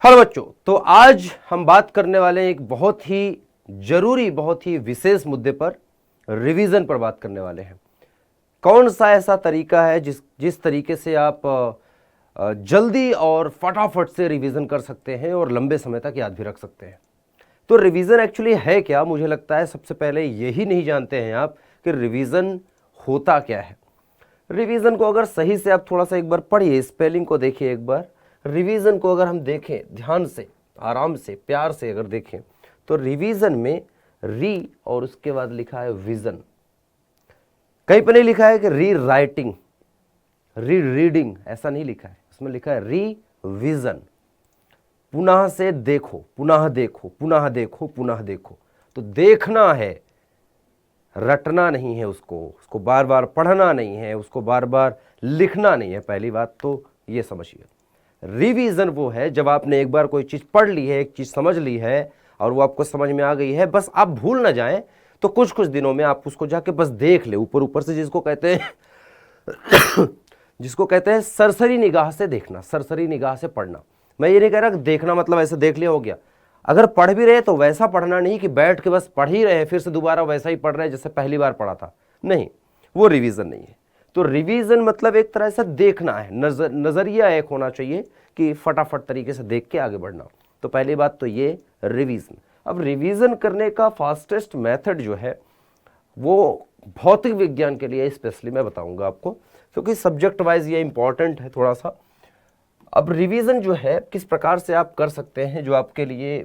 Hello बच्चों, तो आज हम बात करने वाले हैं एक बहुत ही जरूरी, बहुत ही विशेष मुद्दे पर, रिवीजन पर बात करने वाले हैं। कौन सा ऐसा तरीका है जिस तरीके से आप जल्दी और फटाफट से रिवीजन कर सकते हैं और लंबे समय तक याद भी रख सकते हैं। तो रिवीजन एक्चुअली है क्या? मुझे लगता है सबसे पहले यही नहीं जानते हैं आप कि रिवीजन होता क्या है। रिवीजन को अगर सही से आप थोड़ा सा एक बार पढ़िए, स्पेलिंग को देखिए एक बार। रिवीजन को अगर हम देखें ध्यान से, आराम से, प्यार से अगर देखें तो रिवीजन में री और उसके बाद लिखा है विजन। कहीं पर नहीं लिखा है कि री राइटिंग, री रीडिंग, ऐसा नहीं लिखा है। उसमें लिखा है री विजन। पुनः से देखो, पुनः देखो, पुनः देखो, पुनः देखो। तो देखना है, रटना नहीं है, उसको बार बार पढ़ना नहीं है, उसको बार बार लिखना नहीं है। पहली बात तो ये समझिए। रिवीजन वो है जब आपने एक बार कोई चीज पढ़ ली है, एक चीज समझ ली है और वो आपको समझ में आ गई है, बस आप भूल ना जाएं तो कुछ कुछ दिनों में आप उसको जाके बस देख ले, ऊपर ऊपर से, जिसको कहते हैं सरसरी निगाह से देखना, सरसरी निगाह से पढ़ना। मैं ये नहीं कह रहा कि देखना मतलब ऐसे देख लिया हो गया। अगर पढ़ भी रहे तो वैसा पढ़ना नहीं कि बैठ के बस पढ़ ही रहे फिर से दोबारा वैसा ही पढ़ रहे जैसे पहली बार पढ़ा था। नहीं, वो रिवीजन नहीं है। तो रिवीजन मतलब एक तरह से देखना है, नजरिया एक होना चाहिए कि फटाफट तरीके से देख के आगे बढ़ना। तो पहली बात तो ये रिवीजन। अब रिवीजन करने का फास्टेस्ट मेथड जो है वो भौतिक विज्ञान के लिए स्पेशली मैं बताऊंगा आपको, क्योंकि सब्जेक्ट वाइज ये इंपॉर्टेंट है थोड़ा सा। अब रिवीजन जो है किस प्रकार से आप कर सकते हैं जो आपके लिए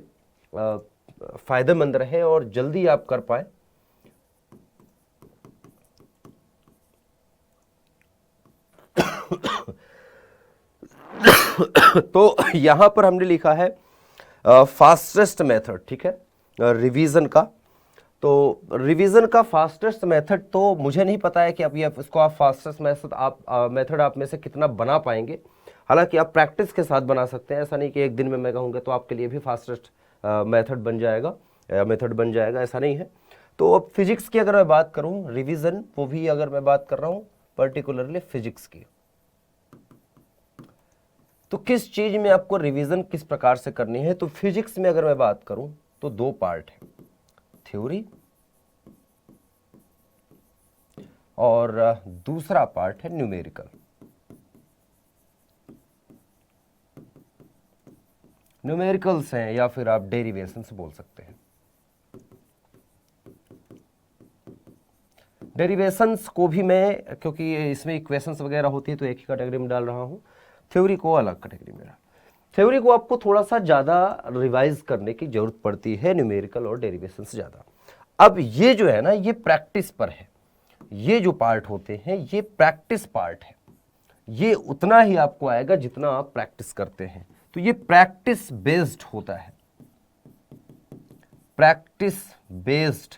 फायदेमंद रहे और जल्दी आप कर पाए। तो यहां पर हमने लिखा है फास्टेस्ट मेथड, ठीक है, रिवीजन का। तो रिवीजन का फास्टेस्ट मेथड तो मुझे नहीं पता है कि अब ये इसको आप फास्टेस्ट मेथड आप में से कितना बना पाएंगे। हालांकि आप प्रैक्टिस के साथ बना सकते हैं, ऐसा नहीं कि एक दिन में मैं कहूँगा तो आपके लिए भी फास्टेस्ट मेथड बन जाएगा, ऐसा नहीं है। तो अब फिजिक्स की अगर मैं बात करूँ, रिवीजन वो भी अगर मैं बात कर रहा हूँ पर्टिकुलरली फिजिक्स की, तो किस चीज में आपको रिवीजन किस प्रकार से करनी है। तो फिजिक्स में अगर मैं बात करूं तो दो पार्ट है, थ्योरी और दूसरा पार्ट है न्यूमेरिकल। न्यूमेरिकल्स हैं या फिर आप डेरिवेशंस बोल सकते हैं। डेरिवेशंस को भी मैं, क्योंकि इसमें इक्वेशंस वगैरह होती है तो एक ही कैटेगरी में डाल रहा हूं, थ्योरी को अलग कैटेगरी में। थ्योरी को आपको थोड़ा सा ज़्यादा रिवाइज करने की जरूरत पड़ती है, न्यूमेरिकल और डेरिवेशन से ज़्यादा। अब ये जो है ना, ये प्रैक्टिस पर है। ये जो पार्ट होते हैं ये प्रैक्टिस पार्ट है। ये उतना ही आपको आएगा जितना आप प्रैक्टिस करते हैं। तो ये प्रैक्टिस बेस्ड होता है, प्रैक्टिस बेस्ड,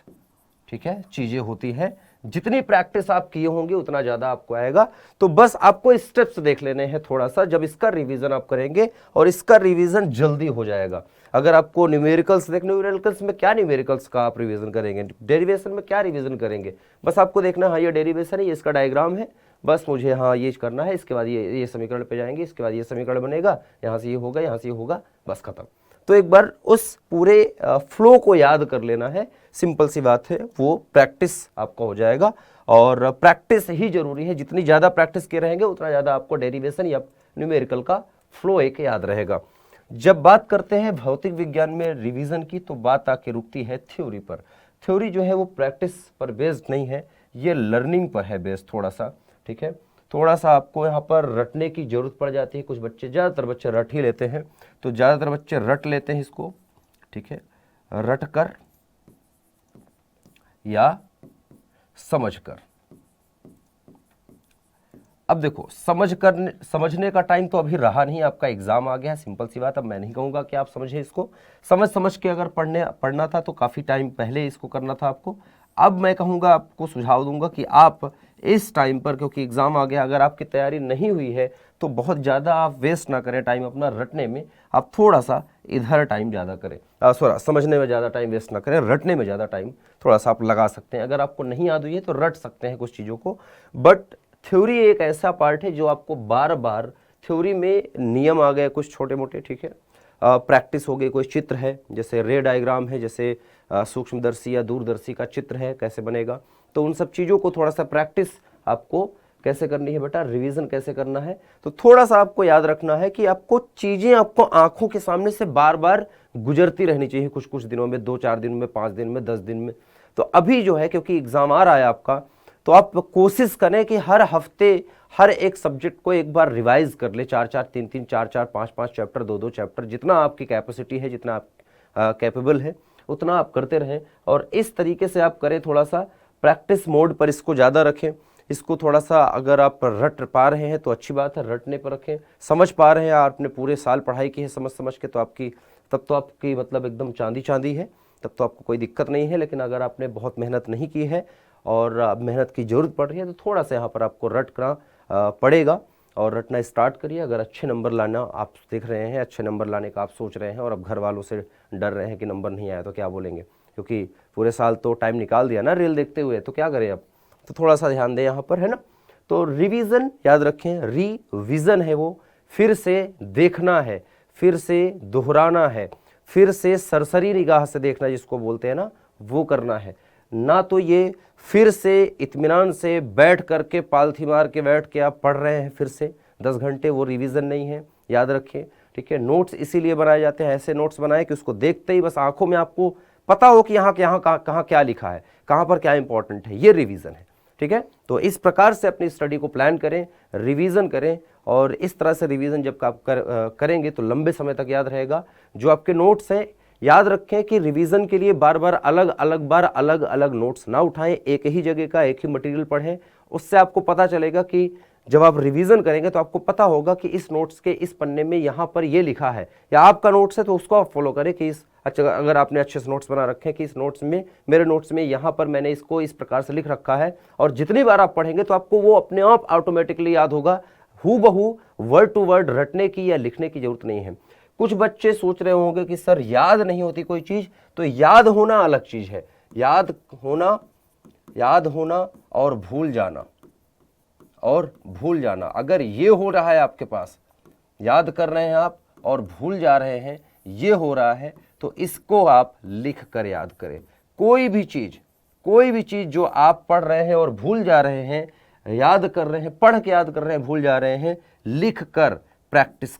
ठीक है, चीजें होती है। जितनी प्रैक्टिस आप किए होंगे उतना ज्यादा आपको आएगा। तो बस आपको स्टेप्स देख लेने हैं थोड़ा सा, जब इसका रिवीजन आप करेंगे और इसका रिवीजन जल्दी हो जाएगा। अगर आपको न्यूमेरिकल्स न्यूमेरिकल्स में क्या न्यूमेरिकल्स का आप रिवीजन करेंगे, डेरिवेशन में क्या रिवीजन करेंगे, बस आपको देखना हाँ ये डेरिवेशन है, ये इसका डायग्राम है, बस मुझे हाँ ये करना है, इसके बाद ये समीकरण पे जाएंगे, इसके बाद ये समीकरण बनेगा, यहाँ से ये होगा, यहाँ से ये होगा, बस खत्म। तो एक बार उस पूरे फ्लो को याद कर लेना है, सिंपल सी बात है, वो प्रैक्टिस आपका हो जाएगा। और प्रैक्टिस ही जरूरी है, जितनी ज़्यादा प्रैक्टिस के रहेंगे उतना ज़्यादा आपको डेरिवेशन या न्यूमेरिकल का फ्लो एक याद रहेगा। जब बात करते हैं भौतिक विज्ञान में रिवीजन की तो बात आके रुकती है थ्योरी पर। थ्योरी जो है वो प्रैक्टिस पर बेस्ड नहीं है, ये लर्निंग पर है बेस्ड थोड़ा सा, ठीक है। थोड़ा सा आपको यहाँ पर रटने की जरूरत पड़ जाती है। कुछ बच्चे, ज़्यादातर बच्चे रट ही लेते हैं, तो ज़्यादातर बच्चे रट लेते हैं इसको, ठीक है, रट कर या समझ कर। अब देखो, समझने का टाइम तो अभी रहा नहीं, आपका एग्जाम आ गया है, सिंपल सी बात। अब मैं नहीं कहूँगा कि आप समझे इसको, समझ के अगर पढ़ना था तो काफ़ी टाइम पहले इसको करना था आपको। अब मैं कहूँगा, आपको सुझाव दूंगा कि आप इस टाइम पर, क्योंकि एग्ज़ाम आ गया, अगर आपकी तैयारी नहीं हुई है तो बहुत ज़्यादा आप वेस्ट ना करें टाइम अपना रटने में, आप थोड़ा सा इधर टाइम ज़्यादा करें, समझने में ज़्यादा टाइम वेस्ट ना करें, रटने में ज़्यादा टाइम थोड़ा सा आप लगा सकते हैं। अगर आपको नहीं याद हुई है तो रट सकते हैं कुछ चीज़ों को, बट थ्योरी एक ऐसा पार्ट है जो आपको बार बार, थ्योरी में नियम आ गए कुछ छोटे मोटे, ठीक है, प्रैक्टिस हो गई, कोई चित्र है जैसे रे डायग्राम है, जैसे सूक्ष्मदर्शी या दूरदर्शी का चित्र है कैसे बनेगा, तो उन सब चीज़ों को थोड़ा सा प्रैक्टिस आपको कैसे करनी है बेटा, रिवीजन कैसे करना है। तो थोड़ा सा आपको याद रखना है कि आपको चीज़ें आपको आंखों के सामने से बार बार गुजरती रहनी चाहिए, कुछ कुछ दिनों में, 2-4 दिन में, 5 दिन में, 10 दिन में। तो अभी जो है क्योंकि एग्ज़ाम आ रहा है आपका, तो आप कोशिश करें कि हर हफ्ते हर एक सब्जेक्ट को एक बार रिवाइज कर ले, 4-4, 3-3, 4-4, 5-5 चैप्टर, 2-2 चैप्टर, जितना आपकी कैपेसिटी है, जितना आप कैपेबल है उतना आप करते रहें। और इस तरीके से आप करें, थोड़ा सा प्रैक्टिस मोड पर इसको ज़्यादा रखें। इसको थोड़ा सा अगर आप रट पा रहे हैं तो अच्छी बात है, रटने पर रखें। समझ पा रहे हैं, आपने पूरे साल पढ़ाई की है समझ समझ के, तो तब तो आपकी मतलब एकदम चांदी चांदी है, तब तो आपको कोई दिक्कत नहीं है। लेकिन अगर आपने बहुत मेहनत नहीं की है और अब मेहनत की ज़रूरत पड़ रही है, तो थोड़ा सा यहाँ पर आपको रटना पड़ेगा और रटना स्टार्ट करिए। अगर अच्छे नंबर लाना आप देख रहे हैं, अच्छे नंबर लाने का आप सोच रहे हैं और अब घर वालों से डर रहे हैं कि नंबर नहीं आया तो क्या बोलेंगे, क्योंकि पूरे साल तो टाइम निकाल दिया ना रील देखते हुए, तो क्या करें अब, तो थोड़ा सा ध्यान दें यहाँ पर, है ना। तो रिवीजन याद रखें, रिवीजन है वो फिर से देखना है, फिर से दोहराना है, फिर से सरसरी निगाह से देखना जिसको बोलते हैं ना, वो करना है। ना तो ये फिर से इत्मीनान से बैठ करके पालथी मार के बैठ के आप पढ़ रहे हैं फिर से 10 घंटे, वो रिवीजन नहीं है, याद रखें, ठीक है। नोट्स इसीलिए बनाए जाते हैं, ऐसे नोट्स बनाए कि उसको देखते ही बस आंखों में आपको पता हो कि यहाँ कहाँ क्या लिखा है, कहाँ पर क्या इंपॉर्टेंट है, ये रिवीजन है, ठीक है। तो इस प्रकार से अपनी स्टडी को प्लान करें, रिवीजन करें, और इस तरह से रिवीजन जब आप करेंगे तो लंबे समय तक याद रहेगा। जो आपके नोट्स हैं, याद रखें कि रिवीजन के लिए बार बार अलग अलग नोट्स ना उठाएं, एक ही जगह का एक ही मटेरियल पढ़ें। उससे आपको पता चलेगा कि जब आप रिवीजन करेंगे तो आपको पता होगा कि इस नोट्स के इस पन्ने में यहाँ पर ये लिखा है, या आपका नोट्स है तो उसको आप फॉलो करें कि अच्छा, अगर आपने अच्छे से नोट्स बना रखे हैं कि इस नोट्स में, मेरे नोट्स में यहाँ पर मैंने इसको इस प्रकार से लिख रखा है, और जितनी बार आप पढ़ेंगे तो आपको वो अपने आप ऑटोमेटिकली याद होगा। हूबहू वर्ड टू वर्ड रटने की या लिखने की जरूरत नहीं है। कुछ बच्चे सोच रहे होंगे कि सर याद नहीं होती कोई चीज, तो याद होना अलग चीज है। याद होना और भूल जाना, अगर ये हो रहा है आपके पास, याद कर रहे हैं आप और भूल जा रहे हैं, ये हो रहा है, तो इसको आप लिख कर याद करें। कोई भी चीज जो आप पढ़ रहे हैं और भूल जा रहे हैं, याद कर रहे हैं, पढ़ के याद कर रहे हैं, भूल जा रहे हैं, लिख कर प्रैक्टिस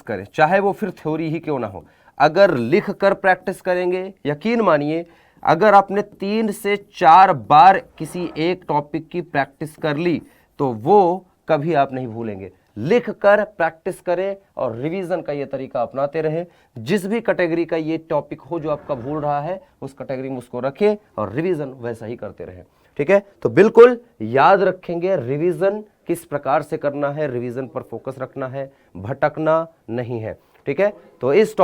करें, चाहे वो फिर थ्योरी ही क्यों ना हो। अगर लिख कर प्रैक्टिस करेंगे, यकीन मानिए, अगर आपने 3 से 4 बार किसी एक टॉपिक की प्रैक्टिस कर ली तो वो कभी आप नहीं भूलेंगे। लिख कर प्रैक्टिस करें और रिवीजन का ये तरीका अपनाते रहें। जिस भी कैटेगरी का ये टॉपिक हो जो आपका भूल रहा है, उस कैटेगरी में उसको रखें और रिवीजन वैसा ही करते रहें, ठीक है। तो बिल्कुल याद रखेंगे रिवीजन किस प्रकार से करना है, रिवीजन पर फोकस रखना है, भटकना नहीं है, ठीक है। तो इस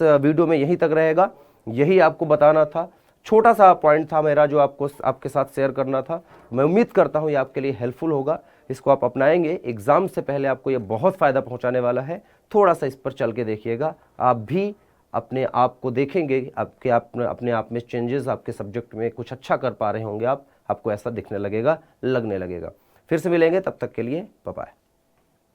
वीडियो में यहीं तक रहेगा, यही आपको बताना था। छोटा सा पॉइंट था मेरा जो आपके साथ शेयर करना था। मैं उम्मीद करता हूँ ये आपके लिए हेल्पफुल होगा। इसको आप अपनाएंगे, एग्जाम से पहले आपको ये बहुत फायदा पहुंचाने वाला है। थोड़ा सा इस पर चल के देखिएगा, आप भी अपने आप को देखेंगे, अपने आप में चेंजेस, आपके सब्जेक्ट में कुछ अच्छा कर पा रहे होंगे आपको ऐसा दिखने लगेगा, लगने लगेगा। फिर से मिलेंगे, तब तक के लिए बाय बाय।